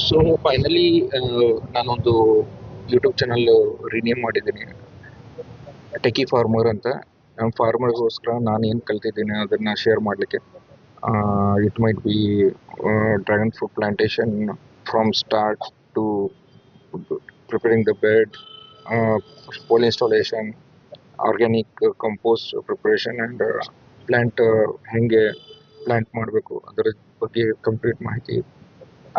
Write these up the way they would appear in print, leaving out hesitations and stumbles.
So finally ನಾನೊಂದು YouTube channel rename ಮಾಡಿದ್ದೀನಿ, techie farmer ಅಂತ. ನಮ್ಮ ಫಾರ್ಮರ್ಗೋಸ್ಕರ ನಾನು ಏನು ಕಲ್ತಿದ್ದೀನಿ ಅದನ್ನು ಶೇರ್ ಮಾಡಲಿಕ್ಕೆ. It might be dragon fruit plantation from start to preparing the bed, pole installation, organic compost preparation and plant ಹೇಗೆ ಪ್ಲ್ಯಾಂಟ್ ಮಾಡಬೇಕು ಅದರ ಬಗ್ಗೆ ಕಂಪ್ಲೀಟ್ ಮಾಹಿತಿ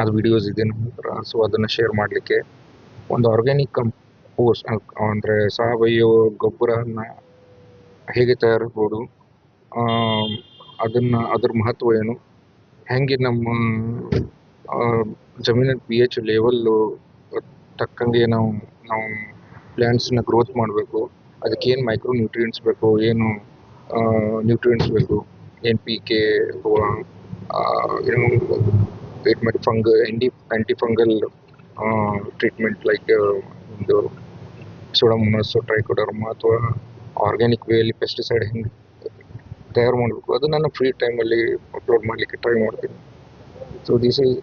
ಅದು ವಿಡಿಯೋಸ್ ಇದೆ ನಮ್ಮ ಹತ್ರ. ಸೊ ಅದನ್ನು ಶೇರ್ ಮಾಡಲಿಕ್ಕೆ ಒಂದು ಆರ್ಗ್ಯಾನಿಕ್ ಕಂಪೋಸ್ಟ್ ಅಂದರೆ ಸಾವಯವ ಗೊಬ್ಬರನ ಹೇಗೆ ತಯಾರಿಸ್ಬೋದು, ಅದ್ರ ಮಹತ್ವ ಏನು, ಹೇಗೆ ನಮ್ಮ ಜಮೀನಿನ ಪಿ ಎಚ್ ಲೆವೆಲ್ಲು ತಕ್ಕಂಗೆ ನಾವು ಪ್ಲ್ಯಾಂಟ್ಸ್ನ ಗ್ರೋತ್ ಮಾಡಬೇಕು, ಅದಕ್ಕೇನು ಮೈಕ್ರೋ ನ್ಯೂಟ್ರಿಯೆಂಟ್ಸ್ ಬೇಕು, ಏನು ನ್ಯೂಟ್ರಿಯೆಂಟ್ಸ್ ಬೇಕು, ಏನು ಪಿ ಕೆ ಅಥವಾ ಏನು ಟ್ರೀಟ್ಮೆಂಟ್ ಆ್ಯಂಟಿ ಫಂಗಲ್ ಟ್ರೀಟ್ಮೆಂಟ್ ಲೈಕ್ ಒಂದು ಸೊಡಮೋನಾಸ್, ಟ್ರೈಕೋಡರ್ಮಾ ಅಥವಾ ಆರ್ಗ್ಯಾನಿಕ್ ವೇಲಿ ಪೆಸ್ಟಿಸೈಡ್ ಹೆಂಗೆ ತಯಾರು ಮಾಡಬೇಕು ಅದು ನಾನು ಫ್ರೀ ಟೈಮಲ್ಲಿ ಅಪ್ಲೋಡ್ ಮಾಡಲಿಕ್ಕೆ ಟ್ರೈ ಮಾಡ್ತೀನಿ. So this is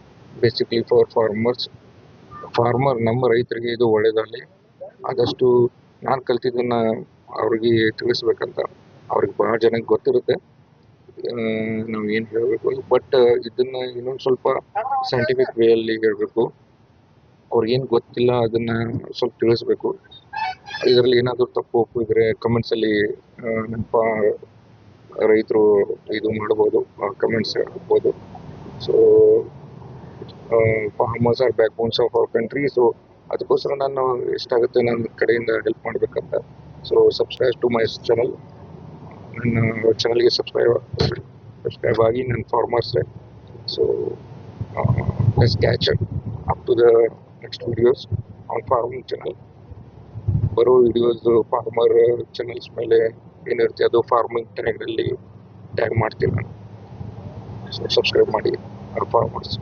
basically for ನಮ್ಮ ರೈತರಿಗೆ ಇದು ಒಳ್ಳೆಯದಲ್ಲಿ. ಆದಷ್ಟು ನಾನು ಕಲ್ತಿದ್ದನ್ನು ಅವ್ರಿಗೆ ತಿಳಿಸ್ಬೇಕಂತ. ಅವ್ರಿಗೆ ಭಾಳ ಜನಕ್ಕೆ ಗೊತ್ತಿರುತ್ತೆ ನಾವು ಏನು ಹೇಳಬೇಕು, ಬಟ್ ಇದನ್ನು ಇನ್ನೊಂದು ಸ್ವಲ್ಪ ಸೈಂಟಿಫಿಕ್ ವೇಯಲ್ಲಿ ಹೇಳಬೇಕು. ಅವ್ರಿಗೇನು ಗೊತ್ತಿಲ್ಲ ಅದನ್ನು ಸ್ವಲ್ಪ ತಿಳಿಸ್ಬೇಕು. ಇದರಲ್ಲಿ ಏನಾದರೂ ತಪ್ಪು ಒಪ್ಪು ಇದ್ದರೆ ಕಮೆಂಟ್ಸಲ್ಲಿ ನಮ್ಮ ರೈತರು ಇದು ಮಾಡ್ಬೋದು, ಕಮೆಂಟ್ಸ್ ಹಾಕ್ಬೋದು. So farmers are backbones of our country. So ಅದಕ್ಕೋಸ್ಕರ ನಾನು ಎಷ್ಟಾಗುತ್ತೆ ನನ್ನ ಕಡೆಯಿಂದ ಹೆಲ್ಪ್ ಮಾಡಬೇಕಂತ. So subscribe to my channel. ನನ್ನ ಚಾನಲ್ಗೆ ಸಬ್ಸ್ಕ್ರೈಬ್ ಆಗಿ ನನ್ನ ಫಾರ್ಮರ್ಸೇ. So let's catch up to the next videos on farming channel. ಬರೋ ವಿಡಿಯೋಸ್ ಫಾರ್ಮರ್ ಚಾನಲ್ಸ್ ಮೇಲೆ ಏನಿರುತ್ತೆ ಅದು ಫಾರ್ಮಿಂಗ್ ಟ್ಯಾಗ್ನಲ್ಲಿ ಟ್ಯಾಗ್ ಮಾಡ್ತೀನಿ ನಾನು. ಸೊ ಸಬ್ಸ್ಕ್ರೈಬ್ ಮಾಡಿ ಫಾರ್ಮರ್ಸ್.